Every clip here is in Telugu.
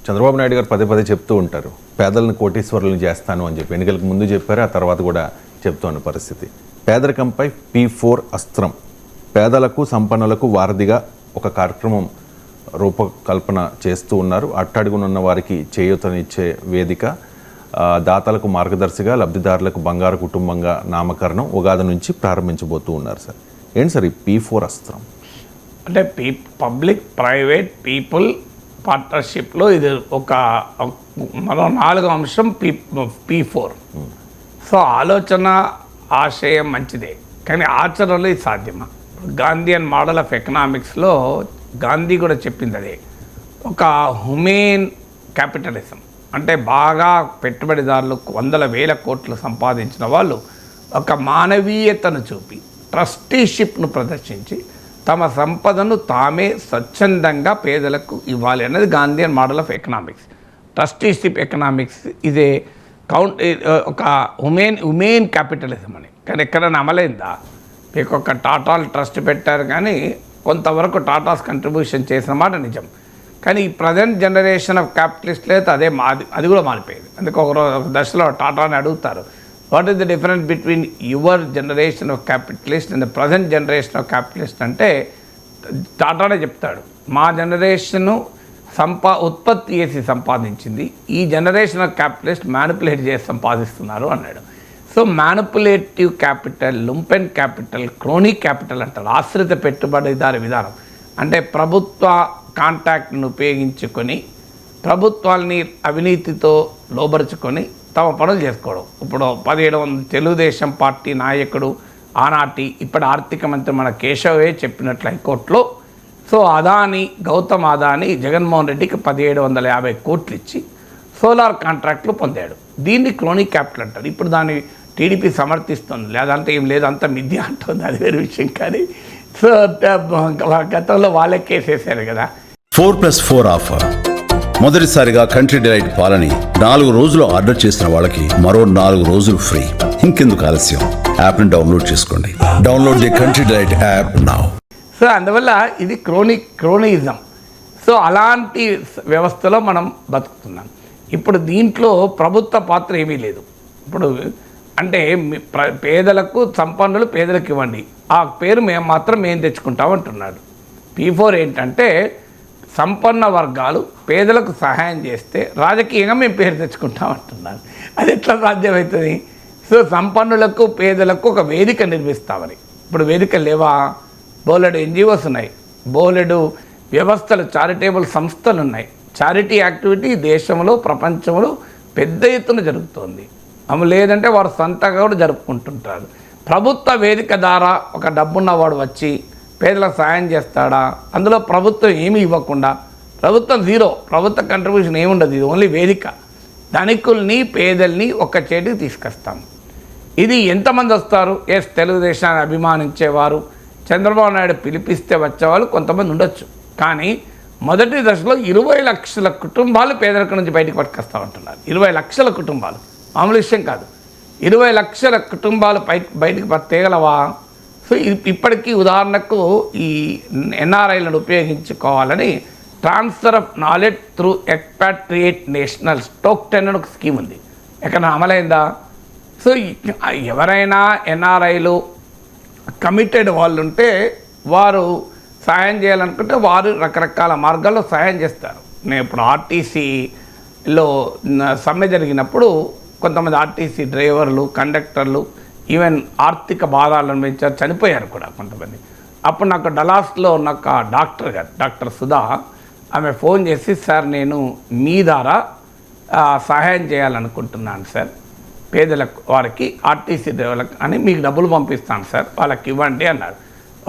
చంద్రబాబు నాయుడు గారు పదే పదే చెప్తూ ఉంటారు, పేదలను కోటీశ్వరులను చేస్తాను అని చెప్పి. ఎన్నికలకు ముందు చెప్పారు, ఆ తర్వాత కూడా చెప్తున్న పరిస్థితి. పేదరికంపై P4 అస్త్రం, పేదలకు సంపన్నులకు వారధిగా ఒక కార్యక్రమం రూపకల్పన చేస్తూ ఉన్నారు. అట్టడుగునున్న వారికి చేయూతనిచ్చే వేదిక, దాతలకు మార్గదర్శిగా, లబ్ధిదారులకు బంగారు కుటుంబంగా నామకరణం ఉగాది నుంచి ప్రారంభించబోతూ ఉన్నారు. సార్ ఏంటి సార్ ఈ P4 అస్త్రం? అంటే పబ్లిక్ ప్రైవేట్ పీపుల్ పార్ట్నర్షిప్లో ఇది ఒక మరో 4వ అంశం P4. సో ఆలోచన ఆశయం మంచిదే, కానీ ఆచరణలో ఇది సాధ్యమా? గాంధీయన్ మోడల్ ఆఫ్ ఎకనామిక్స్లో గాంధీ కూడా చెప్పింది అదే, ఒక హ్యూమెన్ క్యాపిటలిజం. అంటే బాగా పెట్టుబడిదారులు 100,000 కోట్లు సంపాదించిన వాళ్ళు ఒక మానవీయతను చూపి ట్రస్టీషిప్ను ప్రదర్శించి తమ సంపదను తామే స్వచ్ఛందంగా పేదలకు ఇవ్వాలి అనేది Gandhian model of economics. Trusteeship economics ఇదే ఒక ఉమెన్ క్యాపిటలిజం అని. కానీ ఎక్కడైనా అమలైందా? మీకు ఒక టాటాలు ట్రస్ట్ పెట్టారు, కానీ కొంతవరకు టాటాస్ కంట్రిబ్యూషన్ చేసిన మాట నిజం. కానీ ఈ ప్రజెంట్ జనరేషన్ ఆఫ్ క్యాపిటలిస్ట్లు అయితే అది కూడా మారిపోయింది. అందుకే ఒక దశలో టాటాని అడుగుతారు, what is the difference between your generation of capitalist and the present generation of capitalist అంటే టాటానే చెప్తాడు, మా జనరేషను ఉత్పత్తి చేసి సంపాదించింది, ఈ జనరేషన్ ఆఫ్ క్యాపిటలిస్ట్ మ్యానిపులేట్ చేసి సంపాదిస్తున్నారు అన్నాడు. So manipulative capital, lumpen capital, crony capital అంటారు. ఆశ్రిత పెట్టుబడిదారి విధానం అంటే ప్రభుత్వ కాంట్రాక్ట్ను ఉపయోగించుకొని ప్రభుత్వాలని అవినీతితో లోబరుచుకొని తమ పనులు చేసుకోవడం. ఇప్పుడు 1700 తెలుగుదేశం పార్టీ నాయకుడు ఆనాటి ఇప్పటి ఆర్థిక మంత్రి మన కేశవే చెప్పినట్లు హైకోర్టులో, సో గౌతమ్ అదానీ జగన్మోహన్ రెడ్డికి 1750 కోట్లు ఇచ్చి సోలార్ కాంట్రాక్ట్లు పొందాడు. దీన్ని క్రోనీ క్యాపిటల్ అంటారు. ఇప్పుడు దాన్ని టీడీపీ సమర్థిస్తుంది, లేదంటే ఏం లేదు అంత మిథ్య అంటుంది, అది వేరే విషయం. కానీ సో గతంలో వాళ్ళే కేసేసారు కదా. 4+4 ఆఫర్. మొదటిసారిగా కంట్రీ డిలైట్ పాలని 4 రోజులు ఆర్డర్ చేసిన వాళ్ళకి మరో 4 రోజులు ఫ్రీ. ఇంకెందుకు ఆలస్యం, యాప్ని డౌన్లోడ్ చేసుకోండి. Download the country delight app now. So అందువల్ల ఇది క్రోనిజం. సో అలాంటి వ్యవస్థలో మనం బతుకుతున్నాం. ఇప్పుడు దీంట్లో ప్రభుత్వ పాత్ర ఏమీ లేదు. ఇప్పుడు అంటే పేదలకు సంపన్నులు పేదలకు ఇవ్వండి, ఆ పేరు మేము తెచ్చుకుంటామంటున్నాడు. P4 ఏంటంటే సంపన్న వర్గాలు పేదలకు సహాయం చేస్తే రాజకీయంగా మేము పేరు తెచ్చుకుంటామంటున్నారు. అది ఎట్లా సాధ్యమవుతుంది? సో సంపన్నులకు పేదలకు ఒక వేదిక నిర్మిస్తామని. ఇప్పుడు వేదిక లేవా? బోలెడు NGOs ఉన్నాయి, బోలెడు వ్యవస్థలు, చారిటబుల్ సంస్థలు ఉన్నాయి. చారిటీ యాక్టివిటీ దేశంలో ప్రపంచంలో పెద్ద ఎత్తున జరుగుతోంది. లేదంటే వారు సొంతగా కూడా జరుపుకుంటుంటారు. ప్రభుత్వ వేదిక ద్వారా ఒక డబ్బున్నవాడు వచ్చి పేదలకు సాయం చేస్తాడా? అందులో ప్రభుత్వం ఏమీ ఇవ్వకుండా, ప్రభుత్వం జీరో, ప్రభుత్వ కంట్రిబ్యూషన్ ఏముండదు. ఇది ఓన్లీ వేదిక. ధనికుల్ని పేదల్ని ఒక్క చేతికి తీసుకొస్తాం. ఇది ఎంతమంది వస్తారు? తెలుగుదేశాన్ని అభిమానించేవారు, చంద్రబాబు నాయుడు పిలిపిస్తే వచ్చేవాళ్ళు కొంతమంది ఉండొచ్చు. కానీ మొదటి దశలో 20 లక్షల కుటుంబాలు పేదరికం నుంచి బయటకు పట్టుకొస్తామంటున్నారు. 20 లక్షల కుటుంబాలు మామూలు విషయం కాదు. 20 లక్షల కుటుంబాలు బయటకు తేగలవా? సో ఇప్పటికీ ఉదాహరణకు ఈ NRIలను ఉపయోగించుకోవాలని transfer of knowledge through expatriate nationals token అని ఒక స్కీమ్ ఉంది. ఎక్కడ అమలైందా? సో ఎవరైనా NRIలు కమిటెడ్ వాళ్ళు ఉంటే వారు సహాయం చేయాలనుకుంటే వారు రకరకాల మార్గాల్లో సహాయం చేస్తారు. నేను ఇప్పుడు RTCలో సమ్మె జరిగినప్పుడు కొంతమంది RTC డ్రైవర్లు, కండక్టర్లు, ఈవెన్ ఆర్థిక బాధలను అనుభవించారు, చనిపోయారు కూడా కొంతమంది. అప్పుడు నాకు డలాస్లో ఉన్న ఒక డాక్టర్ సుధా, ఆమె ఫోన్ చేసి, సార్ నేను మీ ద్వారా సహాయం చేయాలనుకుంటున్నాను సార్, పేదలకు వారికి RTC డ్రైవర్లకు అని మీకు డబ్బులు పంపిస్తాను సార్, వాళ్ళకి ఇవ్వండి అన్నారు.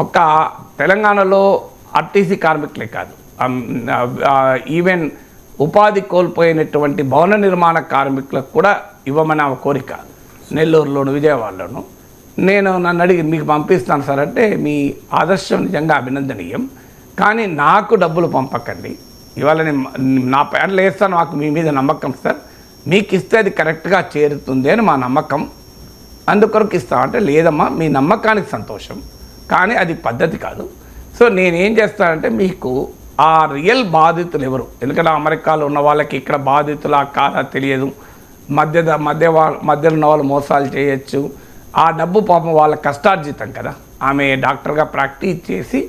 ఒక తెలంగాణలో RTC కార్మికులే కాదు, ఈవెన్ ఉపాధి కోల్పోయినటువంటి భవన నిర్మాణ కార్మికులకు కూడా ఇవ్వమని ఆమె కోరిక. నెల్లూరులోను, విజయవాడలోను. నన్ను అడిగి మీకు పంపిస్తాను సార్ అంటే, మీ ఆదర్శం నిజంగా అభినందనీయం, కానీ నాకు డబ్బులు పంపకండి, ఇవాళ నేను నా పేర్లు వేస్తాను, నాకు మీ మీద నమ్మకం సార్, మీకు ఇస్తే అది కరెక్ట్గా చేరుతుంది అని మా నమ్మకం, అందుకొరకు ఇస్తామంటే, లేదమ్మా మీ నమ్మకానికి సంతోషం, కానీ అది పద్ధతి కాదు. సో నేనేం చేస్తానంటే మీకు ఆ రియల్ బాధితులు ఎవరు. ఎందుకంటే అమెరికాలో ఉన్న వాళ్ళకి ఇక్కడ బాధితులా కాదా తెలియదు. మధ్యలో ఉన్న వాళ్ళు మోసాలు చేయొచ్చు. ఆ డబ్బు పాపం వాళ్ళ కష్టార్జితం కదా. ఆమె డాక్టర్గా ప్రాక్టీస్ చేసి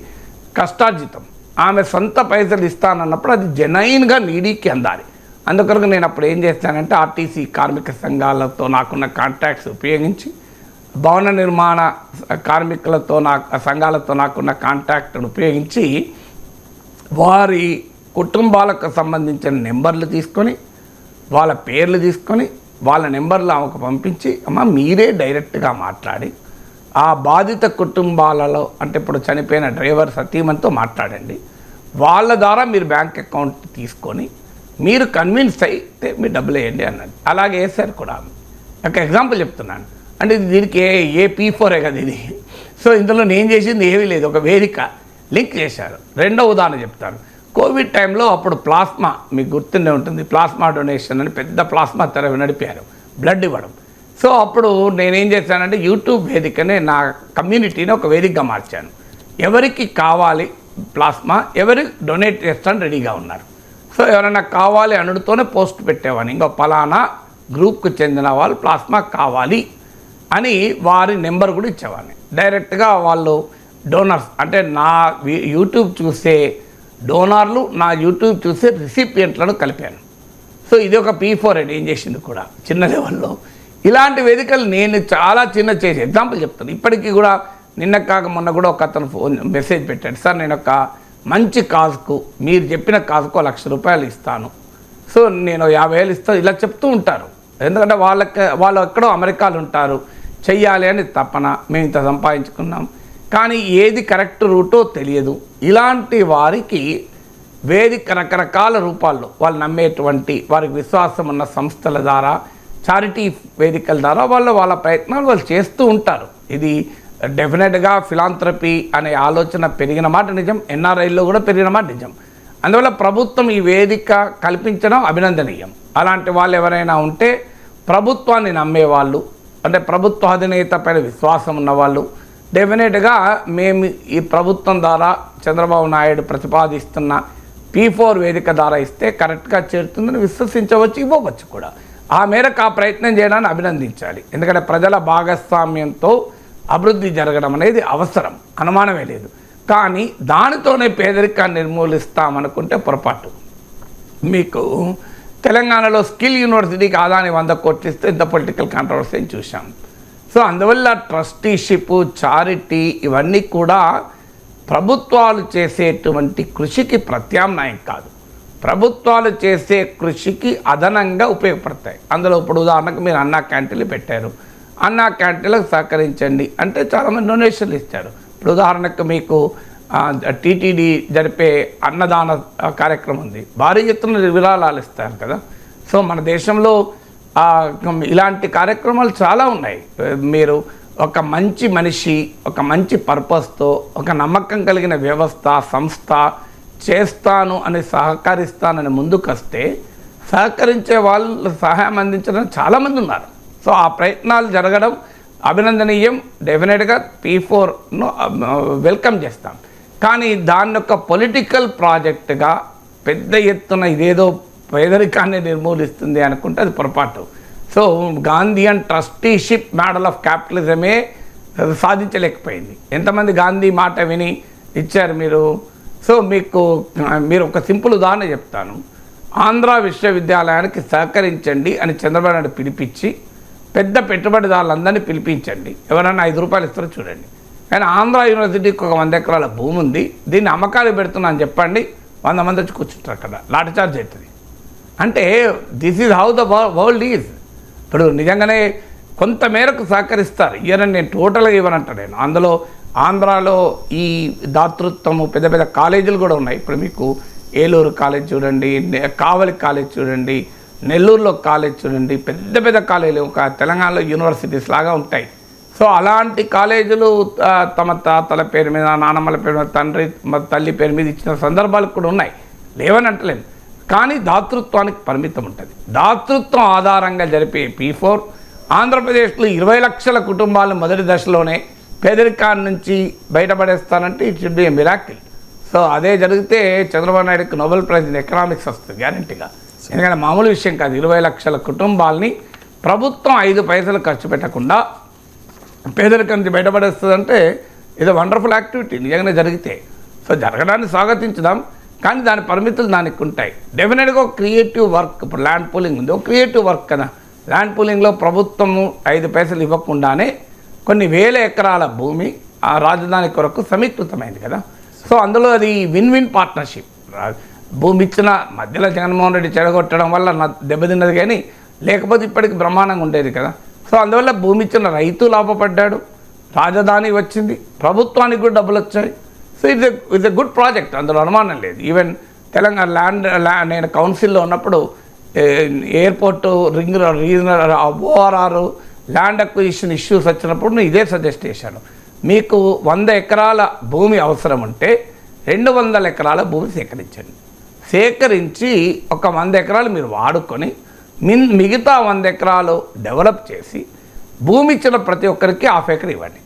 కష్టార్జితం, ఆమె సొంత పైసలు ఇస్తానన్నప్పుడు అది జెన్యూన్గా నీడీకి అందాలి. అందుకొరకు నేను అప్పుడు ఏం చేస్తానంటే ఆర్టీసీ కార్మిక సంఘాలతో నాకున్న కాంటాక్ట్స్ ఉపయోగించి, భవన నిర్మాణ కార్మికులతో సంఘాలతో నాకున్న కాంటాక్ట్ను ఉపయోగించి వారి కుటుంబాలకు సంబంధించిన నెంబర్లు తీసుకొని, వాళ్ళ పేర్లు తీసుకొని, వాళ్ళ నెంబర్లు ఆమెకు పంపించి, అమ్మ మీరే డైరెక్ట్గా మాట్లాడి ఆ బాధిత కుటుంబాలలో, అంటే ఇప్పుడు చనిపోయిన డ్రైవర్ సతీమణితో మాట్లాడండి, వాళ్ళ ద్వారా మీరు బ్యాంక్ అకౌంట్ తీసుకొని మీరు కన్విన్స్ అయితే మీరు డబ్బులు వేయండి అన్నది. అలాగే వేసారు కూడా. ఒక ఎగ్జాంపుల్ చెప్తున్నాను, అంటే దీనికి ఏ P4 కదా ఇది. సో ఇందులో నేను చేసింది ఏమీ లేదు, ఒక వేదిక లింక్ చేశారు. రెండో ఉదాహరణ చెప్తాను. కోవిడ్ టైంలో అప్పుడు ప్లాస్మా, మీకు గుర్తుండే ఉంటుంది, ప్లాస్మా డొనేషన్ అని పెద్ద ప్లాస్మా తెర నడిపారు, బ్లడ్ ఇవ్వడం. సో అప్పుడు నేనేం చేశానంటే యూట్యూబ్ వేదికనే నా కమ్యూనిటీని ఒక వేదికగా మార్చాను. ఎవరికి కావాలి ప్లాస్మా, ఎవరు డొనేట్ చేస్తాను రెడీగా ఉన్నారు. సో ఎవరైనా కావాలి అనుడితోనే పోస్ట్ పెట్టేవాడిని, ఇంకా పలానా గ్రూప్కు చెందిన వాళ్ళు ప్లాస్మా కావాలి అని వారి నెంబర్ కూడా ఇచ్చేవాడిని. డైరెక్ట్గా వాళ్ళు డోనర్స్, అంటే నా యూట్యూబ్ చూసే డోనర్లు, నా యూట్యూబ్ చూసే రిసిపియంట్లను కలిపాను. సో ఇది ఒక P4 ఏం చేసింది కూడా చిన్న లెవెల్లో. ఇలాంటి వేదికలు నేను చాలా చేసి ఎగ్జాంపుల్ చెప్తాను. ఇప్పటికీ కూడా నిన్న కాక మొన్న కూడా ఒక అతను మెసేజ్ పెట్టాడు, సార్ నేను ఒక మంచి కాజ్కు, మీరు చెప్పిన కాజ్కు ₹1,00,000 ఇస్తాను, సో నేను 50,000 ఇస్తాను, ఇలా చెప్తూ ఉంటారు. ఎందుకంటే వాళ్ళు ఎక్కడో అమెరికాలో ఉంటారు, చెయ్యాలి అని తపన, మేము ఇంత సంపాదించుకున్నాం, కానీ ఏది కరెక్ట్ రూటో తెలియదు. ఇలాంటి వారికి వేదిక రకరకాల రూపాల్లో వాళ్ళు నమ్మేటువంటి, వారికి విశ్వాసం ఉన్న సంస్థల ద్వారా, చారిటీ వేదికల ద్వారా వాళ్ళ ప్రయత్నాలు వాళ్ళు చేస్తూ ఉంటారు. ఇది డెఫినెట్గా ఫిలాంథ్రపీ అనే ఆలోచన పెరిగిన మాట నిజం, NRIలో కూడా పెరిగిన మాట నిజం. అందువల్ల ప్రభుత్వం ఈ వేదిక కల్పించడం అభినందనీయం. అలాంటి వాళ్ళు ఎవరైనా ఉంటే ప్రభుత్వాన్ని నమ్మేవాళ్ళు, అంటే ప్రభుత్వ అధినేత పైన విశ్వాసం ఉన్నవాళ్ళు, డెఫినెట్గా మేము ఈ ప్రభుత్వం ద్వారా చంద్రబాబు నాయుడు ప్రతిపాదిస్తున్న P4 వేదిక ద్వారా ఇస్తే కరెక్ట్గా చేరుతుందని విశ్వసించవచ్చు, ఇవ్వవచ్చు కూడా. ఆ మేరకు ఆ ప్రయత్నం చేయడాన్ని అభినందించాలి. ఎందుకంటే ప్రజల భాగస్వామ్యంతో అభివృద్ధి జరగడం అనేది అవసరం, అనుమానమే లేదు. కానీ దానితోనే పేదరికాన్ని నిర్మూలిస్తామనుకుంటే పొరపాటు. మీకు తెలంగాణలో స్కిల్ యూనివర్సిటీకి ఆదాని 100 కోట్లు ఇస్తే ఇంత పొలిటికల్ కాంట్రవర్సీని చూసాం. సో అందువల్ల ట్రస్టీషిప్, చారిటీ ఇవన్నీ కూడా ప్రభుత్వాలు చేసేటువంటి కృషికి ప్రత్యామ్నాయం కాదు, ప్రభుత్వాలు చేసే కృషికి అదనంగా ఉపయోగపడతాయి. అందులో ఇప్పుడు ఉదాహరణకు మీరు అన్నా క్యాంటీన్లు పెట్టారు, అన్నా క్యాంటీన్లకు సహకరించండి అంటే చాలామంది డొనేషన్లు ఇచ్చారు. ఇప్పుడు ఉదాహరణకు మీకు TTD జరిపే అన్నదాన కార్యక్రమం ఉంది, భారీ ఎత్తున విరాళాలు ఇస్తారు కదా. సో మన దేశంలో ఇలాంటి కార్యక్రమాలు చాలా ఉన్నాయి. మీరు ఒక మంచి మనిషి, ఒక మంచి పర్పస్తో, ఒక నమ్మకం కలిగిన వ్యవస్థ, సంస్థ చేస్తాను అని సహకరిస్తానని ముందుకొస్తే సహకరించే వాళ్ళు సహాయం అందించడం చాలామంది ఉన్నారు. సో ఆ ప్రయత్నాలు జరగడం అభినందనీయం. డెఫినెట్గా P4ను వెల్కమ్ చేస్తాం. కానీ దాన్ని ఒక పొలిటికల్ ప్రాజెక్టుగా పెద్ద ఎత్తున ఇదేదో పేదరికాన్ని నిర్మూలిస్తుంది అనుకుంటే అది పొరపాటు. So Gandhian trusteeship model of క్యాపిటలిజమే సాధించలేకపోయింది. ఎంతమంది గాంధీ మాట విని ఇచ్చారు మీరు? సో మీరు ఒక సింపుల్ ఉదాహరణ చెప్తాను. ఆంధ్ర విశ్వవిద్యాలయానికి సహకరించండి అని చంద్రబాబు నాయుడు పిలిపించి పెద్ద పెట్టుబడిదారులందరినీ పిలిపించండి, ఎవరైనా ₹5 ఇస్తారో చూడండి. కానీ ఆంధ్ర యూనివర్సిటీకి ఒక 100 ఎకరాల భూమి ఉంది, దీన్ని అమ్మకాలు పెడుతున్నా అని చెప్పండి, 100 మంది వచ్చి కూర్చుంటారు అక్కడ, లాఠీ చార్జ్ అవుతుంది. అంటే this is how the world is. ఇప్పుడు నిజంగానే కొంత మేరకు సహకరిస్తారు, ఇయరని నేను టోటల్గా ఇవ్వనంటా నేను. అందులో ఆంధ్రాలో ఈ దాతృత్వము పెద్ద పెద్ద కాలేజీలు కూడా ఉన్నాయి. ఇప్పుడు మీకు ఏలూరు కాలేజ్ చూడండి, కావలి కాలేజ్ చూడండి, నెల్లూరులో కాలేజ్ చూడండి, పెద్ద పెద్ద కాలేజీలు ఒక తెలంగాణలో యూనివర్సిటీస్ లాగా ఉంటాయి. సో అలాంటి కాలేజీలు తమ తాతల పేరు మీద, నానమ్మల పేరు మీద, తల్లి పేరు మీద ఇచ్చిన సందర్భాలు కూడా ఉన్నాయి, లేవని అంటలేదు. కానీ దాతృత్వానికి పరిమితం ఉంటుంది. దాతృత్వం ఆధారంగా జరిపే P4 ఆంధ్రప్రదేశ్లో 20 లక్షల కుటుంబాలు మొదటి దశలోనే పేదరికాన్ని నుంచి బయటపడేస్తానంటే it should be a miracle. So అదే జరిగితే చంద్రబాబు నాయుడుకి నోబెల్ ప్రైజ్ ఇన్ ఎకనామిక్స్ వస్తుంది గ్యారంటీగా. ఎందుకంటే మామూలు విషయం కాదు, 20 లక్షల కుటుంబాలని ప్రభుత్వం 5 పైసలు ఖర్చు పెట్టకుండా పేదరికం నుంచి బయటపడేస్తుందంటే ఇది వండర్ఫుల్ యాక్టివిటీ నిజంగానే జరిగితే. సో జరగడాన్ని స్వాగతించుదాం, కానీ దాని పరిమితులు దానికి ఉంటాయి. డెఫినెట్గా ఒక క్రియేటివ్ వర్క్, ఇప్పుడు ల్యాండ్ పూలింగ్ ఉంది, ఒక క్రియేటివ్ వర్క్ కదా. ల్యాండ్ పూలింగ్లో ప్రభుత్వము 5 పైసలు ఇవ్వకుండానే కొన్ని వేల ఎకరాల భూమి ఆ రాజధాని కొరకు సమీకృతమైంది కదా. సో అందులో అది విన్ విన్ పార్ట్నర్షిప్. భూమి ఇచ్చిన మధ్యలో జగన్మోహన్ రెడ్డి చెడగొట్టడం వల్ల దెబ్బతిన్నది, కానీ లేకపోతే ఇప్పటికి బ్రహ్మాండంగా ఉండేది కదా. సో అందువల్ల భూమి ఇచ్చిన రైతు లాభపడ్డాడు, రాజధాని వచ్చింది, ప్రభుత్వానికి కూడా డబ్బులు వచ్చాయి. So it's a good project, అందులో అనుమానం లేదు. ఈవెన్ తెలంగాణ ల్యాండ్ నేను కౌన్సిల్లో ఉన్నప్పుడు airport ring regional ORR land acquisition issues వచ్చినప్పుడు నేను ఇదే సజెస్ట్ చేశాను. మీకు 100 ఎకరాల భూమి అవసరం ఉంటే 200 ఎకరాల భూమి సేకరించి ఒక 100 ఎకరాలు మీరు వాడుకొని మిగతా 100 ఎకరాలు డెవలప్ చేసి భూమి ఇచ్చిన ప్రతి ఒక్కరికి ½ ఎకర్ ఇవ్వండి.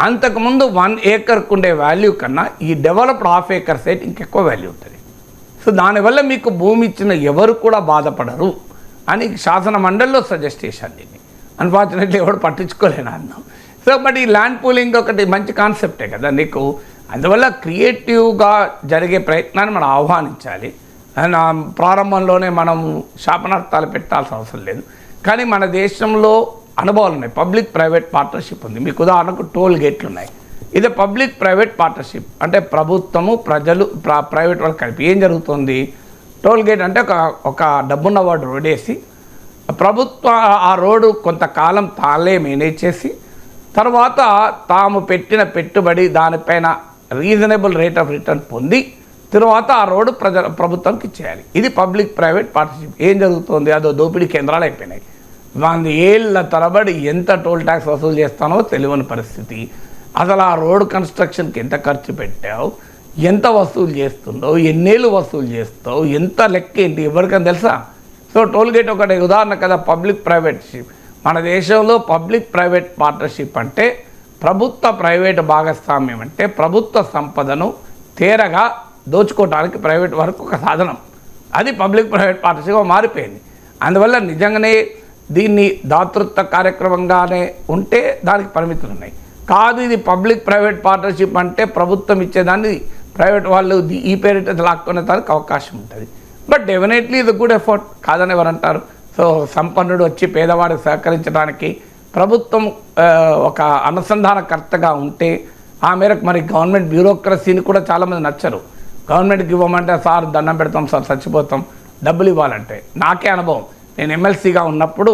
అంతకుముందు 1 ఏకర్కు ఉండే వాల్యూ కన్నా ఈ డెవలప్డ్ ½ ఎకర్ సైట్ ఇంకెక్కువ వాల్యూ ఉంటుంది. సో దానివల్ల మీకు భూమి ఇచ్చిన ఎవరు కూడా బాధపడరు అని శాసన మండలిలో సజెస్ట్ చేశాను. దీన్ని అన్ఫార్చునేట్లీ ఎవరు పట్టించుకోలేను అన్నాం. సో బట్ ఈ ల్యాండ్ పూలింగ్ ఒకటి మంచి కాన్సెప్టే కదా నీకు. అందువల్ల క్రియేటివ్గా జరిగే ప్రయత్నాన్ని మనం ఆహ్వానించాలి. ప్రారంభంలోనే మనం శాపనార్థాలు పెట్టాల్సిన అవసరం లేదు. కానీ మన దేశంలో అనుభవాలు ఉన్నాయి, పబ్లిక్ ప్రైవేట్ పార్ట్నర్షిప్ ఉంది. మీకు ఉదాహరణకు టోల్ గేట్లు ఉన్నాయి. ఇది పబ్లిక్ ప్రైవేట్ పార్ట్నర్షిప్ అంటే ప్రభుత్వము ప్రజలు ప్రైవేట్ వాళ్ళు కలిపి ఏం జరుగుతుంది. టోల్ గేట్ అంటే ఒక డబ్బున్నవాడు రోడ్ వేసి ప్రభుత్వ ఆ రోడ్డు కొంతకాలం తాళే మేనేజ్ చేసి తర్వాత తాము పెట్టిన పెట్టుబడి దానిపైన రీజనబుల్ రేట్ ఆఫ్ రిటర్న్ పొంది తర్వాత ఆ రోడ్డు ప్రభుత్వంకి ఇచ్చేయాలి. ఇది పబ్లిక్ ప్రైవేట్ పార్ట్నర్షిప్. ఏం జరుగుతుంది, అదో దోపిడీ కేంద్రాలు అయిపోయినాయి. 100 ఏళ్ళ తరబడి ఎంత టోల్ ట్యాక్స్ వసూలు చేస్తానో తెలియని పరిస్థితి. అసలు ఆ రోడ్ కన్స్ట్రక్షన్కి ఎంత ఖర్చు పెట్టావు, ఎంత వసూలు చేస్తుందో, ఎన్నేళ్ళు వసూలు చేస్తావు, ఎంత లెక్క ఏంటి ఎవరికైనా తెలుసా. సో టోల్ గేట్ ఒకటి ఉదాహరణ కదా పబ్లిక్ ప్రైవేట్షిప్. మన దేశంలో పబ్లిక్ ప్రైవేట్ పార్ట్నర్షిప్ అంటే ప్రభుత్వ ప్రైవేటు భాగస్వామ్యం అంటే ప్రభుత్వ సంపదను తేరగా దోచుకోవడానికి ప్రైవేట్ వరకు ఒక సాధనం. అది పబ్లిక్ ప్రైవేట్ పార్ట్నర్షిప్గా మారిపోయింది. అందువల్ల నిజంగానే దీన్ని దాతృత్వ కార్యక్రమంగానే ఉంటే దానికి పరిమితులు ఉన్నాయి. కాదు ఇది పబ్లిక్ ప్రైవేట్ పార్ట్నర్షిప్ అంటే ప్రభుత్వం ఇచ్చేదాన్ని ప్రైవేట్ వాళ్ళు ఈ పేరిట లాక్కునే దానికి అవకాశం ఉంటుంది. బట్ డెఫినెట్లీ ఇది గుడ్ ఎఫర్ట్ కాదని ఎవరంటారు. సో సంపన్నుడు వచ్చి పేదవాడికి సహకరించడానికి ప్రభుత్వం ఒక అనుసంధానకర్తగా ఉంటే ఆ మేరకు మరి గవర్నమెంట్ బ్యూరోక్రసీని కూడా చాలామంది నచ్చరు. గవర్నమెంట్కి ఇవ్వమంటే సార్ దండం పెడతాం సార్ చచ్చిపోతాం డబ్బులు ఇవ్వాలంటే. నాకే అనుభవం, నేను ఎమ్మెల్సీగా ఉన్నప్పుడు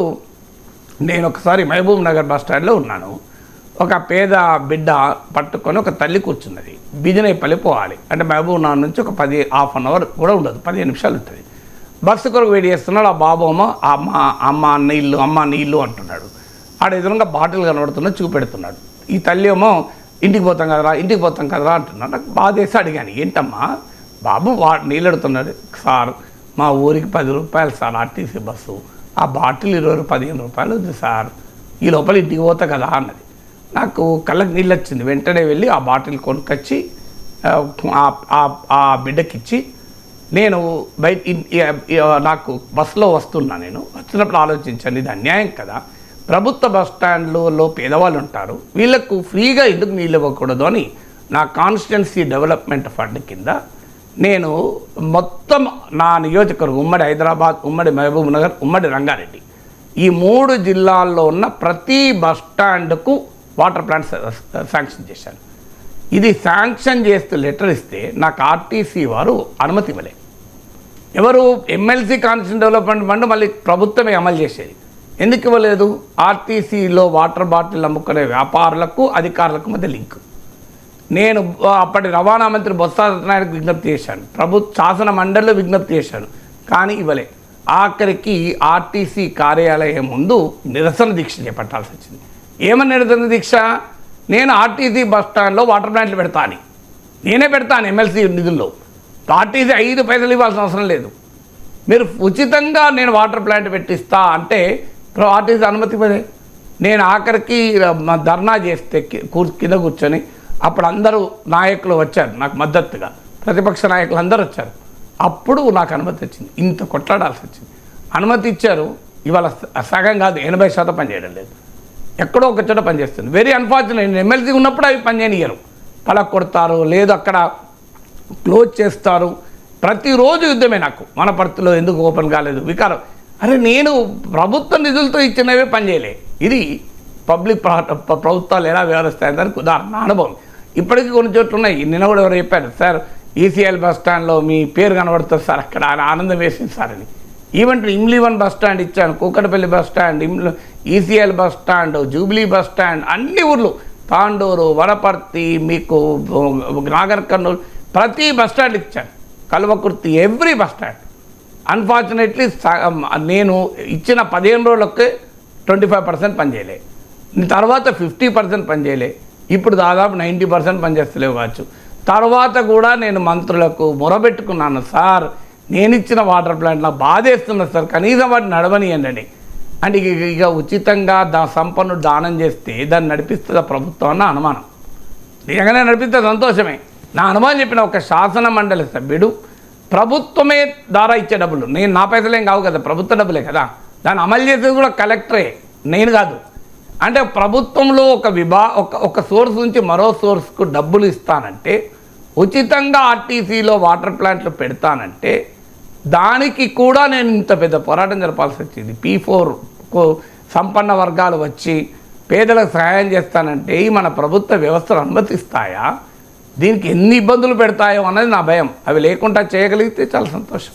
నేను ఒకసారి మహబూబ్ నగర్ బస్ స్టాండ్లో ఉన్నాను. ఒక పేద బిడ్డ పట్టుకొని ఒక తల్లి కూర్చున్నది. బిజినేపల్లి పోవాలి అంటే మహబూబ్ నగర్ నుంచి ఒక హాఫ్ అన్ అవర్ కూడా ఉండదు, 15 నిమిషాలు ఉంటుంది. బస్సు కొరకు వెయిట్ చేస్తున్నాడు. ఆ బాబు అమ్మ నీళ్ళు అంటున్నాడు. ఆడ ఎదురుగా బాటిల్ కనబడుతున్నా చూపెడుతున్నాడు. ఈ తల్లి ఏమో ఇంటికి పోతాం కదరా అంటున్నాడు. నాకు బాధేసి అడిగాను, ఏంటమ్మా బాబు నీళ్ళు అడుగుతున్నాడు. సార్ మా ఊరికి 10 రూపాయలు సార్ ఆర్టీసీ బస్సు, ఆ బాటిల్ 15 రూపాయలు ఉంది సార్, ఈ లోపల ఇంటికి పోతా కదా అన్నది. నాకు కళ్ళకి నీళ్ళు వచ్చింది. వెంటనే వెళ్ళి ఆ బాటిల్ కొనుక్కొచ్చి ఆ బిడ్డకిచ్చి నేను నాకు బస్సులో వస్తున్నా. నేను వచ్చినప్పుడు ఆలోచించాను, ఇది అన్యాయం కదా. ప్రభుత్వ బస్ స్టాండ్లలో పేదవాళ్ళు ఉంటారు, వీళ్ళకు ఫ్రీగా ఎందుకు నీళ్ళు ఇవ్వకూడదు అని నా కాన్స్టిట్యున్సీ డెవలప్మెంట్ ఫండ్ కింద నేను మొత్తం నా నియోజకవర్గం ఉమ్మడి హైదరాబాద్, ఉమ్మడి మహబూబ్ నగర్, ఉమ్మడి రంగారెడ్డి ఈ 3 జిల్లాల్లో ఉన్న ప్రతి బస్ స్టాండ్కు వాటర్ ప్లాంట్ శాంక్షన్ చేశాను. ఇది శాంక్షన్ చేస్తూ లెటర్ ఇస్తే నాకు ఆర్టీసీ వారు అనుమతి ఇవ్వలే. ఎవరు ఎమ్మెల్సీ కాన్స్టిట్యూషన్ డెవలప్మెంట్ ఫండ్ మళ్ళీ ప్రభుత్వమే అమలు చేసేది. ఎందుకు ఇవ్వలేదు? ఆర్టీసీలో వాటర్ బాటిల్ అమ్ముకునే వ్యాపారులకు అధికారులకు మధ్య లింక్. నేను అప్పటి రవాణా మంత్రి బొత్స సత్యనారాయణకు విజ్ఞప్తి చేశాను, శాసన మండలిలో విజ్ఞప్తి చేశాను, కానీ ఇవ్వలే. ఆఖరికి ఆర్టీసీ కార్యాలయం ముందు నిరసన దీక్ష చేపట్టాల్సి వచ్చింది. ఏమని నిరసన దీక్ష? నేను ఆర్టీసీ బస్ స్టాండ్లో వాటర్ ప్లాంట్లు నేనే పెడతాను ఎమ్మెల్సీ నిధుల్లో. ఆర్టీసీ 5 పైసలు ఇవ్వాల్సిన అవసరం లేదు, మీరు ఉచితంగా నేను వాటర్ ప్లాంట్ పెట్టిస్తా అంటే ఆర్టీసీ అనుమతి ఇవ్వదే. నేను ఆఖరికి ధర్నా చేస్తే కింద కూర్చొని అప్పుడు అందరూ నాయకులు వచ్చారు నాకు మద్దతుగా. ప్రతిపక్ష నాయకులు అందరూ వచ్చారు. అప్పుడు నాకు అనుమతి వచ్చింది. ఇంత కొట్లాడాల్సి వచ్చింది. అనుమతి ఇచ్చారు. ఇవాళ సగం కాదు 80% పనిచేయడం లేదు. ఎక్కడో ఒక చోట పనిచేస్తుంది. Very unfortunate. నేను ఎమ్మెల్సీ ఉన్నప్పుడు అవి పనిచేయనియరు. పలక కొడతారు, లేదు అక్కడ క్లోజ్ చేస్తారు. ప్రతిరోజు యుద్ధమే నాకు. వనపర్తిలో ఎందుకు ఓపెన్ కాలేదు, వికారం. అరే నేను ప్రభుత్వ నిధులతో ఇచ్చినవే పనిచేయలే. ఇది పబ్లిక్ ప్రభుత్వాలు ఎలా వ్యవహరిస్తాయని దానికి ఉదాహరణ, అనుభవం. ఇప్పటికీ కొన్ని చోట్ల ఉన్నాయి. నిన్న కూడా ఎవరు చెప్పారు, సార్ ఈసీఎల్ బస్ స్టాండ్లో మీ పేరు కనబడుతుంది సార్, అక్కడ ఆనందం వేసింది సార్ అని. ఈవెంట్ ఇమ్లీవన్ బస్ స్టాండ్ ఇచ్చాను, Kukatpally bus stand, ECL bus stand, Jubilee bus stand, అన్ని ఊర్లు, తాండూరు, వనపర్తి, మీకు నాగర్ కర్నూలు, ప్రతి బస్ స్టాండ్ ఇచ్చాను. Kalwakurthy, every bus stand. Unfortunately నేను ఇచ్చిన 15 రోజులకి 25% పనిచేయలే, తర్వాత 50% పనిచేయలే, ఇప్పుడు దాదాపు 90% పనిచేస్తలేవు కావచ్చు. తర్వాత కూడా నేను మంత్రులకు మొరబెట్టుకున్నాను, సార్ నేను ఇచ్చిన వాటర్ ప్లాంట్ నాకు బాధేస్తున్నా సార్, కనీసం వాటిని నడవనియండి అని. అంటే ఇక ఉచితంగా సంపన్నుడు దానం చేస్తే దాన్ని నడిపిస్తుందా ప్రభుత్వం అన్న అనుమానం. నిజంగానే నడిపిస్తే సంతోషమే. నా అనుమానం చెప్పిన ఒక శాసన మండలి సభ్యుడు ప్రభుత్వమే ద్వారా ఇచ్చే డబ్బులు, నేను నా పైసలేం కావు కదా, ప్రభుత్వ డబ్బులే కదా, దాన్ని అమలు చేసేది కూడా కలెక్టరే, నేను కాదు. అంటే ప్రభుత్వంలో ఒక సోర్స్ నుంచి మరో సోర్స్కు డబ్బులు ఇస్తానంటే, ఉచితంగా ఆర్టీసీలో వాటర్ ప్లాంట్లు పెడతానంటే, దానికి కూడా నేను ఇంత పెద్ద పోరాటం జరపాల్సి వచ్చింది. P4 సంపన్న వర్గాలు వచ్చి పేదలకు సహాయం చేస్తానంటే మన ప్రభుత్వ వ్యవస్థలు అనుమతిస్తాయా? దీనికి ఎన్ని ఇబ్బందులు పెడతాయో అన్నది నా భయం. అవి లేకుండా చేయగలిగితే చాలా సంతోషం.